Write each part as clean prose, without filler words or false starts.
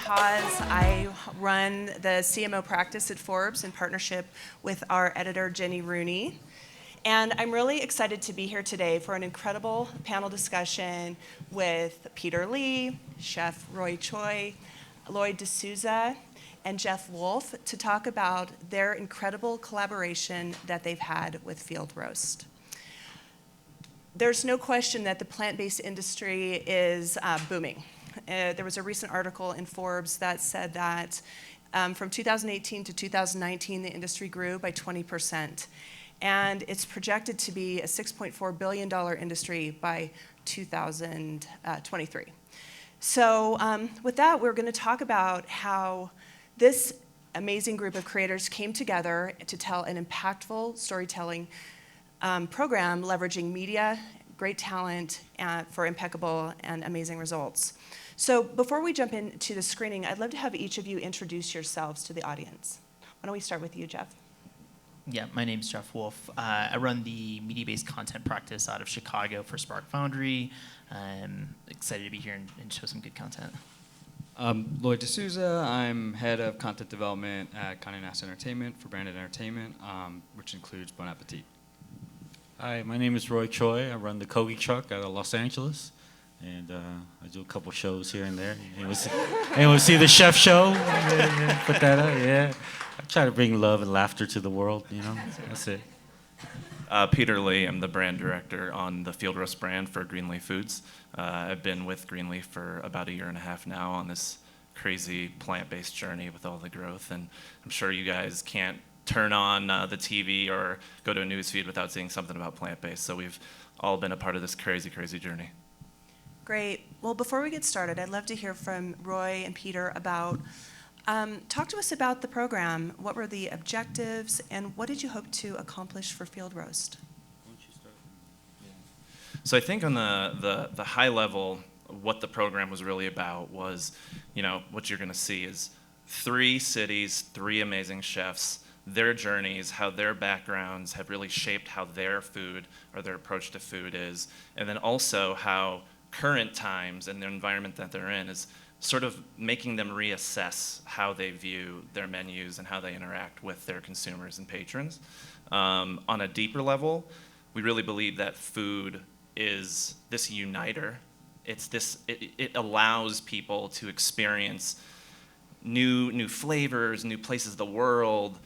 Hawes. I run the CMO practice at Forbes in partnership with our editor, Jenny Rooney. And I'm really excited to be here today for an incredible panel discussion with Peter Lee, Chef Choi, Lloyd D'Souza, and Jeff Wolf to talk about their incredible collaboration that they've had with Field Roast. There's no question that the plant-based industry is booming. There was a recent article in Forbes that said that from 2018 to 2019, the industry grew by 20%. And it's projected to be a $6.4 billion industry by 2023. So with that, we're going to talk about how this amazing group of creators came together to tell an impactful storytelling program leveraging media, great talent for impeccable and amazing results. So before we jump into the screening, I'd love to have each of you introduce yourselves to the audience. Why don't we start with you, Jeff? Yeah, my name's Jeff Wolf. I run the media-based content practice out of Chicago for Spark Foundry. I'm excited to be here and show some good content. Lloyd D'Souza. I'm head of content development at Condé Nast Entertainment for Branded Entertainment, which includes Bon Appetit. Hi, my name is Choi. I run the Kogi truck out of Los Angeles, and I do a couple shows here and there. Anyone see the chef show? Put that up, yeah. I try to bring love and laughter to the world, you know, that's it. Peter Lee, I'm the brand director on the Field Roast brand for Greenleaf Foods. I've been with Greenleaf for about 1.5 years now on this crazy plant-based journey with all the growth, and I'm sure you guys can't turn on the TV or go to a news feed without seeing something about plant-based, so we've all been a part of this crazy, crazy journey. Great. Well, before we get started, I'd love to hear from Roy and Peter about, talk to us about the program. What were the objectives, and what did you hope to accomplish for Field Roast? Why don't you start? So I think on the high level, what the program was really about was, you know, what you're gonna see is 3 cities, 3 amazing chefs, their journeys, how their backgrounds have really shaped how their food or their approach to food is, and then also how current times and the environment that they're in is sort of making them reassess how they view their menus and how they interact with their consumers and patrons. On a deeper level, we really believe that food is this uniter. It allows people to experience new flavors, new places of the world,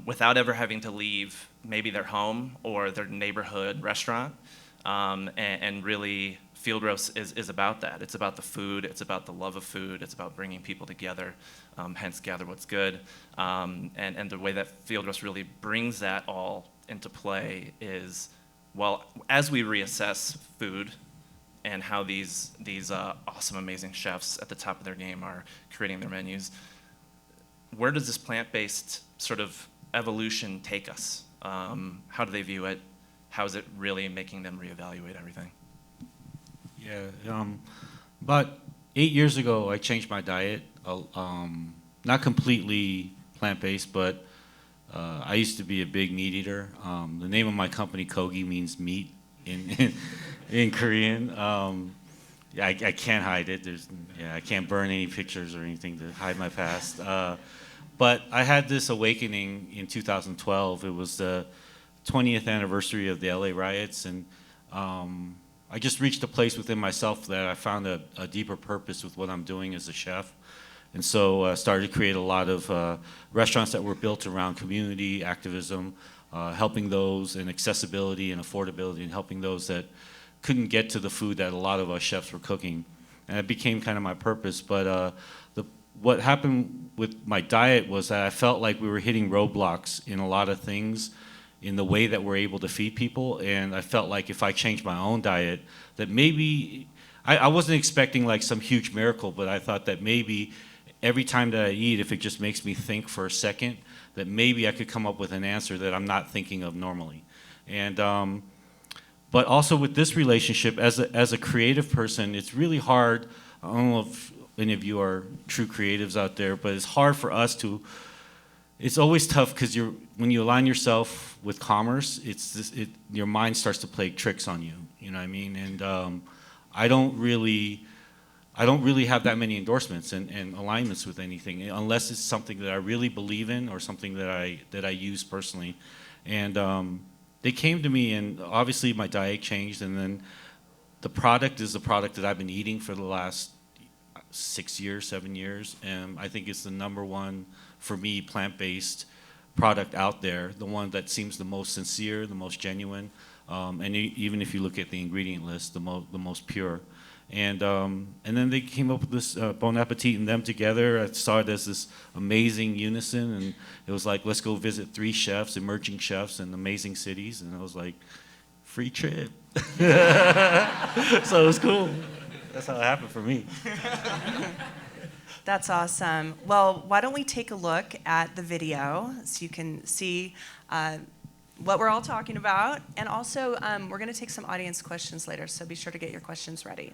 without ever having to leave maybe their home or their neighborhood restaurant, and really Field Roast is about that. It's about the food, it's about the love of food, it's about bringing people together, hence Gather What's Good. And the way that Field Roast really brings that all into play is, well, as we reassess food and how these awesome, amazing chefs at the top of their game are creating their menus, where does this plant-based sort of evolution take us? How do they view it? How is it really making them reevaluate everything? Yeah, about 8 years ago, I changed my diet. Not completely plant-based, but I used to be a big meat eater. The name of my company, Kogi, means meat in Korean. Yeah, I can't hide it. I can't burn any pictures or anything to hide my past. But I had this awakening in 2012. It was the 20th anniversary of the LA riots, and I just reached a place within myself that I found a deeper purpose with what I'm doing as a chef. And so I started to create a lot of restaurants that were built around community activism, helping those in accessibility and affordability, and helping those that couldn't get to the food that a lot of us chefs were cooking. And it became kind of my purpose. But what happened with my diet was that I felt like we were hitting roadblocks in a lot of things in the way that we're able to feed people, and I felt like if I changed my own diet, that maybe, I wasn't expecting like some huge miracle, but I thought that maybe every time that I eat, if it just makes me think for a second, that maybe I could come up with an answer that I'm not thinking of normally. And but also with this relationship, as a creative person, it's really hard. I don't know if any of you are true creatives out there, but it's hard for us to, it's always tough because when you align yourself with commerce, your mind starts to play tricks on you. You know what I mean? And I don't really I don't really have that many endorsements and alignments with anything unless it's something that I really believe in or something that I use personally. And they came to me, and obviously my diet changed, and then the product is the product that I've been eating for the last 6 years, 7 years, and I think it's the #1 for me plant-based product out there, the one that seems the most sincere, the most genuine, and even if you look at the ingredient list, the most pure. And then they came up with this Bon Appetit, and them together, I saw it as this amazing unison, and it was like, let's go visit 3 chefs, emerging chefs in amazing cities, and I was like, free trip. So it was cool. That's how it happened for me. That's awesome. Well, why don't we take a look at the video so you can see what we're all talking about. And also, we're going to take some audience questions later, so be sure to get your questions ready.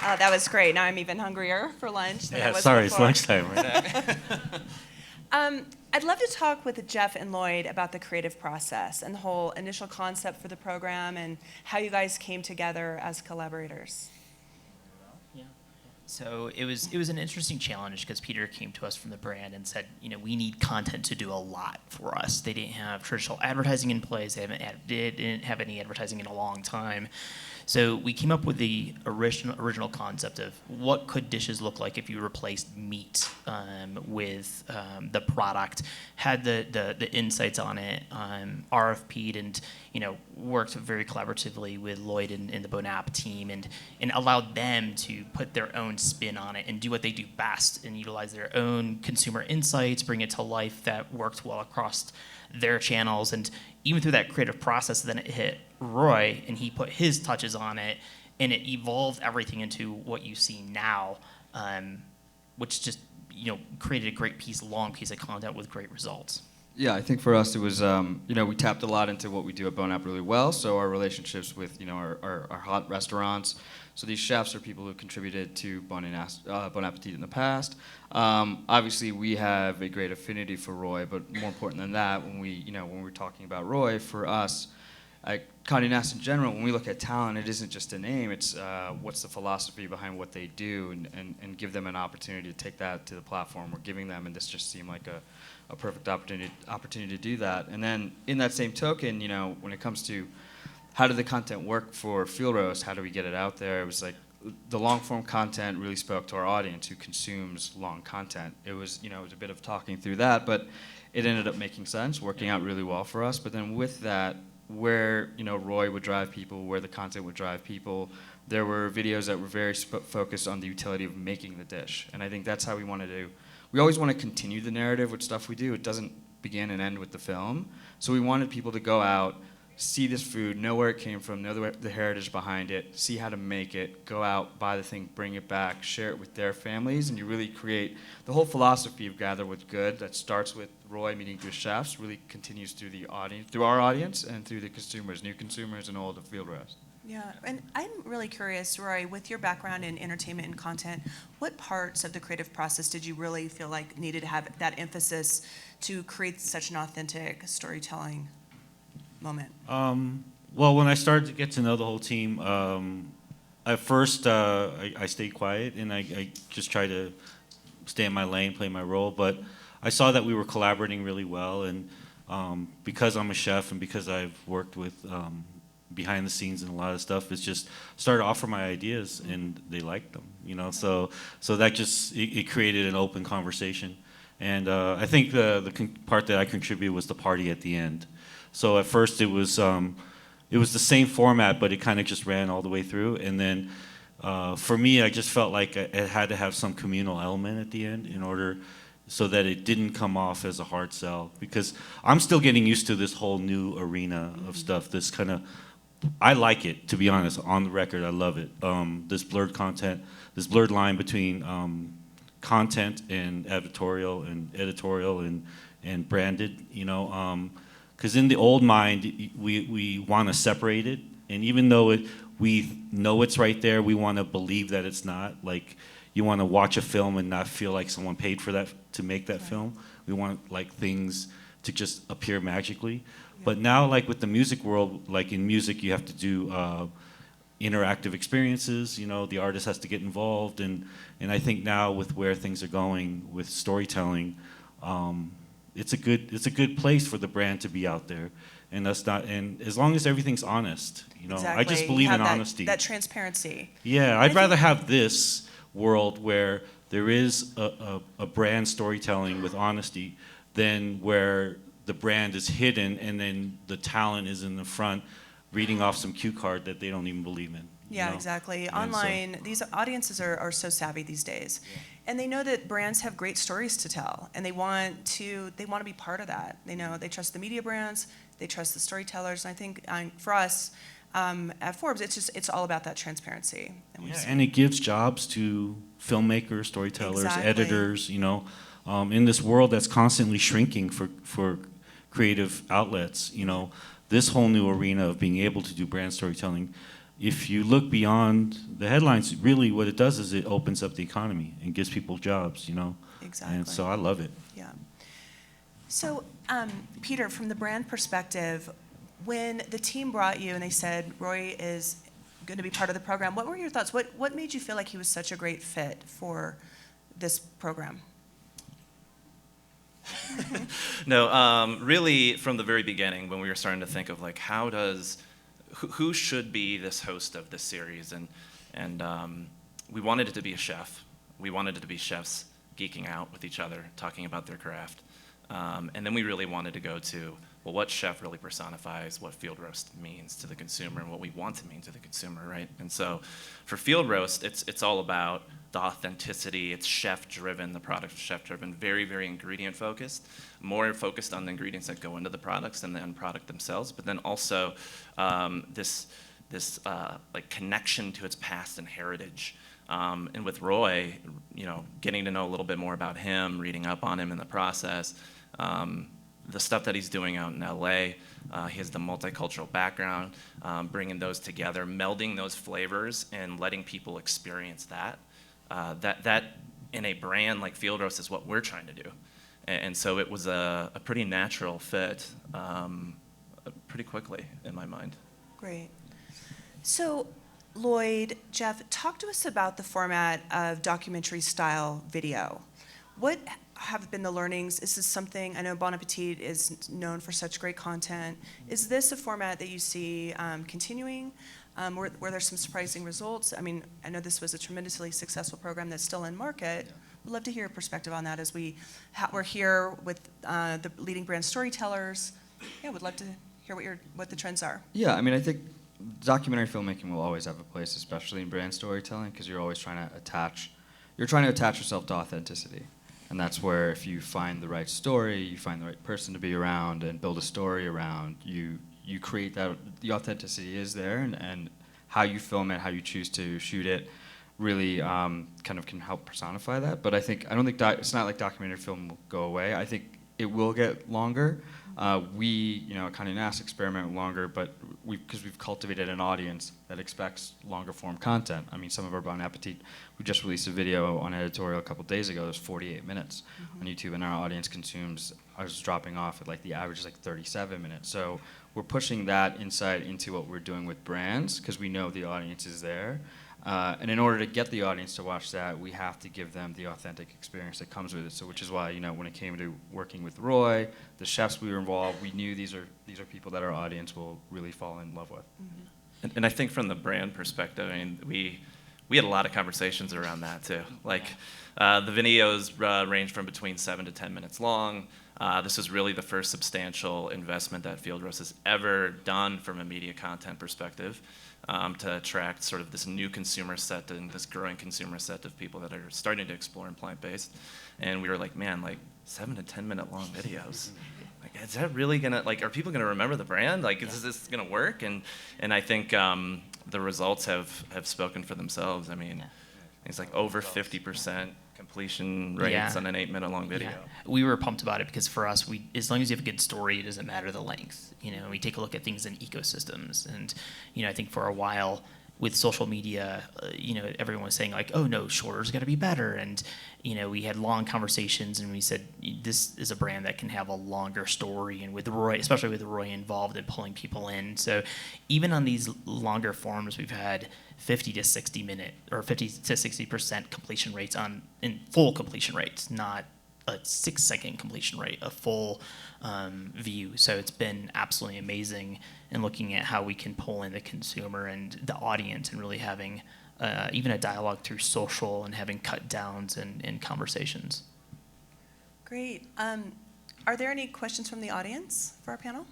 Oh, that was great. Now I'm even hungrier for lunch than I Yeah, was sorry, before. it's lunchtime, right? I'd love to talk with Jeff and Lloyd about the creative process and the whole initial concept for the program and how you guys came together as collaborators. Yeah. So it was an interesting challenge because Peter came to us from the brand and said, we need content to do a lot for us. They didn't have traditional advertising in place. They didn't have any advertising in a long time. So we came up with the original concept of what could dishes look like if you replaced meat with the product, had the insights on it, RFP'd and worked very collaboratively with Lloyd and the Bon App team and allowed them to put their own spin on it and do what they do best and utilize their own consumer insights, bring it to life that worked well across their channels. And even through that creative process, then it hit Roy and he put his touches on it and it evolved everything into what you see now, which just created a great long piece of content with great results. Yeah, I think for us it was, we tapped a lot into what we do at Bon App really well, so our relationships with, our hot restaurants. So these chefs are people who contributed to Bon Appetit in the past. Obviously, we have a great affinity for Roy, but more important than that, when we're talking about Roy, for us, at Condé Nast in general, when we look at talent, it isn't just a name, it's what's the philosophy behind what they do and give them an opportunity to take that to the platform we're giving them, and this just seemed like a perfect opportunity to do that. And then in that same token, when it comes to how did the content work for Field Roast, how do we get it out there, it was like the long form content really spoke to our audience who consumes long content. It was, it was a bit of talking through that, but it ended up making sense, working out really well for us. But then with that, where Roy would drive people, where the content would drive people, there were videos that were very focused on the utility of making the dish. And I think that's how we want to do. We always want to continue the narrative with stuff we do. It doesn't begin and end with the film. So we wanted people to go out, see this food, know where it came from, know the heritage behind it, see how to make it, go out, buy the thing, bring it back, share it with their families, and you really create the whole philosophy of Gather with Good that starts with Roy meeting through chefs, really continues through the audience, through our audience, and through the consumers, new consumers and old at Field Roast. Yeah, and I'm really curious, Roy, with your background in entertainment and content, what parts of the creative process did you really feel like needed to have that emphasis to create such an authentic storytelling moment? Well, when I started to get to know the whole team, at first I stayed quiet and I just tried to stay in my lane, play my role, but I saw that we were collaborating really well, and because I'm a chef and because I've worked with behind the scenes and a lot of stuff, it's just started to offer my ideas and they liked them, so that just it created an open conversation. And I think the part that I contributed was the party at the end. So at first it was the same format, but it kind of just ran all the way through. And then for me, I just felt like it had to have some communal element at the end in order so that it didn't come off as a hard sell. Because I'm still getting used to this whole new arena of stuff. This kind of, I like it, to be honest. On the record, I love it. This blurred content, this blurred line between content and editorial and branded, because in the old mind, we want to separate it, And even though we know it's right there, we want to believe that it's not. Like, you want to watch a film and not feel like someone paid for that to make that film. We want like things to just appear magically. Yeah. But now, like with the music world, like in music, you have to do interactive experiences. You know, the artist has to get involved, and I think now with where things are going with storytelling, it's a good place for the brand to be out there. And that's not, and as long as everything's honest, you know, Exactly. I just believe in honesty. That transparency. Yeah, I'd rather have this world where there is a brand storytelling with honesty than where the brand is hidden and then the talent is in the front reading off some cue card that they don't even believe in. Yeah, know? exactly. And Online, these audiences are so savvy these days. Yeah. And they know that brands have great stories to tell, and they want to be part of that. They know they trust the media brands, they trust the storytellers, and I think for us at Forbes, it's all about that transparency. And it gives jobs to filmmakers, storytellers, Exactly. editors. You know, in this world that's constantly shrinking for creative outlets. You know, this whole new arena of being able to do brand storytelling. If you look beyond the headlines, really what it does is it opens up the economy and gives people jobs, you know? Exactly. And so I love it. Yeah. So, Peter, from the brand perspective, when the team brought you and they said Roy is going to be part of the program, what were your thoughts? What made you feel like he was such a great fit for this program? No, really from the very beginning when we were starting to think of like who should be this host of this series, and we wanted it to be a chef. We wanted it to be chefs geeking out with each other, talking about their craft, and then we really wanted to go to, well, what chef really personifies what field roast means to the consumer and what we want to mean to the consumer, right? And so for field roast, it's all about the authenticity. It's chef-driven, the product is chef-driven, very, very ingredient-focused, more focused on the ingredients that go into the products than the end product themselves, but then also this like connection to its past and heritage. And with Roy, you know, getting to know a little bit more about him, reading up on him in the process, the stuff that he's doing out in LA, he has the multicultural background, bringing those together, melding those flavors and letting people experience that. That in a brand like Field Roast is what we're trying to do. And so it was a pretty natural fit pretty quickly in my mind. Great. So, Lloyd, Jeff, talk to us about the format of documentary-style video. What have been the learnings? Is this something, I know Bon Appetit is known for such great content. Is this a format that you see continuing? Were there some surprising results? I mean, I know this was a tremendously successful program that's still in market. Yeah. We'd love to hear your perspective on that as we're here with the leading brand storytellers. Yeah, we'd love to hear what the trends are. Yeah, I mean, I think documentary filmmaking will always have a place, especially in brand storytelling, because you're always trying to attach yourself to authenticity. And that's where if you find the right story, you find the right person to be around and build a story around, you create that, the authenticity is there, and how you film it, how you choose to shoot it, really kind of can help personify that. But I don't think it's not like documentary film will go away. I think it will get longer. We, kind of asked experiment longer, but because we've cultivated an audience that expects longer form content. I mean, some of our Bon Appetit, we just released a video on editorial a couple days ago. There's 48 minutes on YouTube, and our audience consumes. I was dropping off at like the average is like 37 minutes. So we're pushing that insight into what we're doing with brands because we know the audience is there. And in order to get the audience to watch that, we have to give them the authentic experience that comes with it. So, which is why, when it came to working with Roy, the chefs we were involved, we knew these are people that our audience will really fall in love with. Mm-hmm. And I think from the brand perspective, I mean, we had a lot of conversations around that too. Like the videos range from between 7 to 10 minutes long. This is really the first substantial investment that Field Roast has ever done from a media content perspective. To attract sort of this new consumer set and this growing consumer set of people that are starting to explore in plant-based. And we were like, man, like 7 to 10 minute long videos. Like, is that really gonna, like, are people gonna remember the brand? Like, is this gonna work? And I think the results have spoken for themselves. I mean, it's like over 50% completion rates Yeah. on an 8-minute long video. Yeah. We were pumped about it because for us, as long as you have a good story, it doesn't matter the length. We take a look at things in ecosystems, and I think for a while with social media, everyone was saying like, oh no, shorter's going to be better, and we had long conversations, and we said this is a brand that can have a longer story, and with Roy, especially with Roy involved in pulling people in. So even on these longer forms, we've had 50 to 60 minute or 50 to 60% completion rates in full completion rates, not a 6-second completion rate, a full view. So it's been absolutely amazing in looking at how we can pull in the consumer and the audience and really having even a dialogue through social and having cut downs and conversations. Great. Are there any questions from the audience for our panel?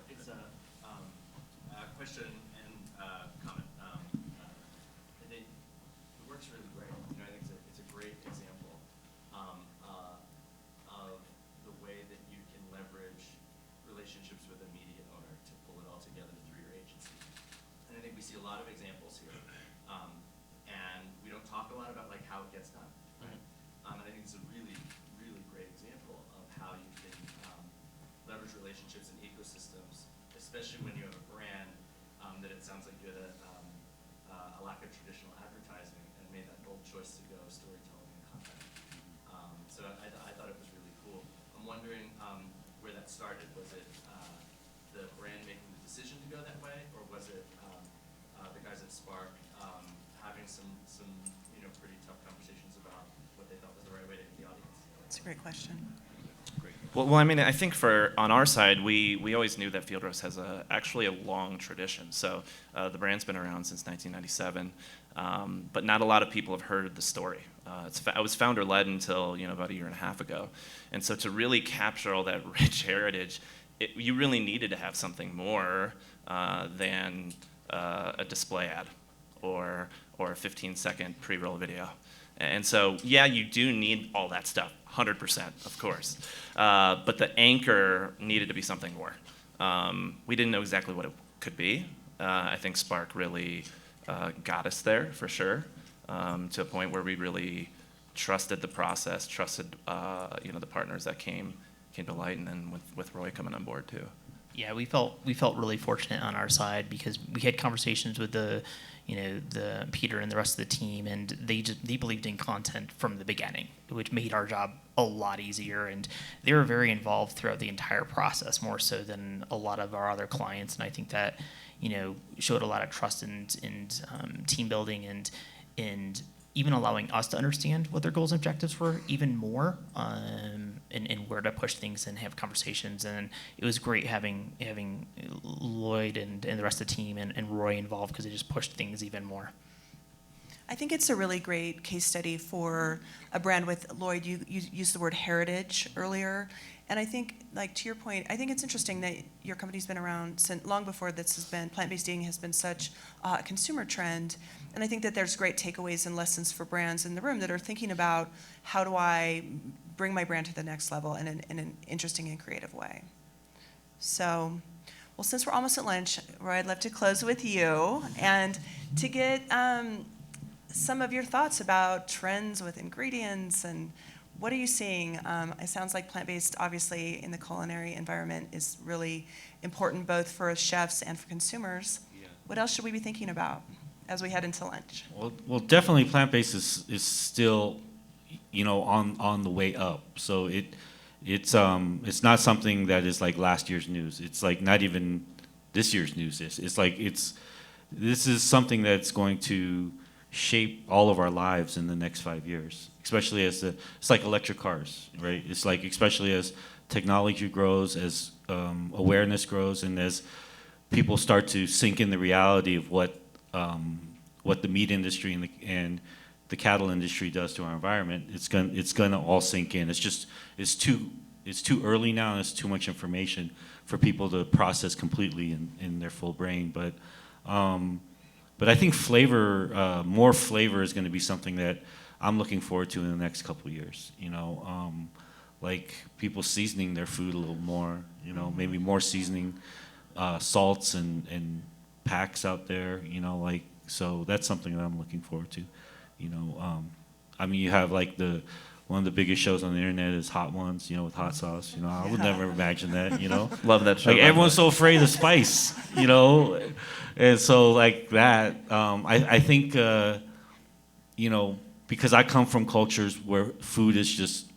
It's a question and comment. It works really great. I think it's a great example of the way that you can leverage relationships with a media owner to pull it all together through your agency. And I think we see a lot of examples here, and we don't talk a lot about like how it gets done. Right? And I think it's a really, really great example of how you can leverage relationships and ecosystems, especially when you have a brand that it sounds like you had a lack of traditional advertising and made that bold choice to go storytelling and content. So I thought it was really cool. I'm wondering where that started. Was it the brand making the decision to go that way, or was it the guys at Spark having some pretty tough conversations about what they thought was the right way to hit the audience? That's a great question. Well, I mean, I think on our side, we always knew that Field Roast has actually a long tradition. So the brand's been around since 1997, but not a lot of people have heard the story. It was founder-led until about a year and a half ago, and so to really capture all that rich heritage, you really needed to have something more than a display ad or a 15-second pre-roll video. And so, yeah, you do need all that stuff, 100%, of course. But the anchor needed to be something more. We didn't know exactly what it could be. I think Spark really got us there, for sure, to a point where we really trusted the process, trusted the partners that came to light, and then with Roy coming on board, too. Yeah, we felt really fortunate on our side because we had conversations with the Peter and the rest of the team, and they believed in content from the beginning, which made our job a lot easier. And they were very involved throughout the entire process, more so than a lot of our other clients. And I think that showed a lot of trust and team building and even allowing us to understand what their goals and objectives were even more, and where to push things and have conversations. And it was great having Lloyd and the rest of the team and Roy involved, because they just pushed things even more. I think it's a really great case study for a brand with Lloyd. You used the word heritage earlier. And I think, like, to your point, I think it's interesting that your company's been around since long before this has been, plant-based eating has been such a consumer trend. And I think that there's great takeaways and lessons for brands in the room that are thinking about, how do I bring my brand to the next level in an interesting and creative way. So, well, since we're almost at lunch, Roy, I'd love to close with you and to get some of your thoughts about trends with ingredients and what are you seeing? It sounds like plant-based, obviously, in the culinary environment is really important both for chefs and for consumers. Yeah. What else should we be thinking about as we head into lunch? Well, definitely plant-based is still, on the way up. So it's not something that is like last year's news. It's like not even this year's news. This is something that's going to shape all of our lives in the next 5 years. Especially it's like electric cars, right? It's like, especially as technology grows, as awareness grows, and as people start to sink in the reality of what the meat industry and the cattle industry does to our environment, it's gonna all sink in. It's too early now, and it's too much information for people to process completely in their full brain. But I think more flavor is going to be something that I'm looking forward to in the next couple of years. Like people seasoning their food a little more. Maybe more seasoning, salts and packs out there, you know, like, so that's something that I'm looking forward to, you know. I mean, you have like one of the biggest shows on the internet is Hot Ones, you know, with hot sauce. You know, I would never imagine that, you know. Love that show. Like by the everyone's way. so afraid of spice, you know, and so like that. I think you know, because I come from cultures where food is just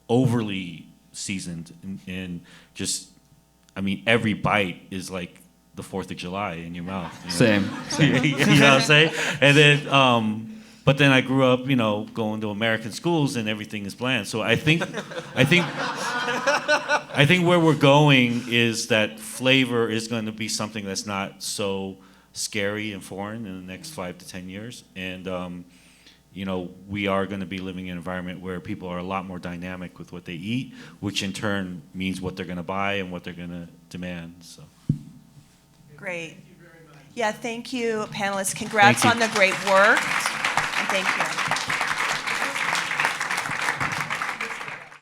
overly seasoned and just, I mean, every bite is like the 4th of July in your mouth. You know? Same. You know what I'm saying? And then, but then I grew up, you know, going to American schools and everything is bland. So I think where we're going is that flavor is going to be something that's not so scary and foreign in the next 5 to 10 years. And, you know, we are going to be living in an environment where people are a lot more dynamic with what they eat, which in turn means what they're going to buy and what they're going to demand. So. Great. Yeah, thank you, panelists. Congrats Thank on you. the great work. And thank you.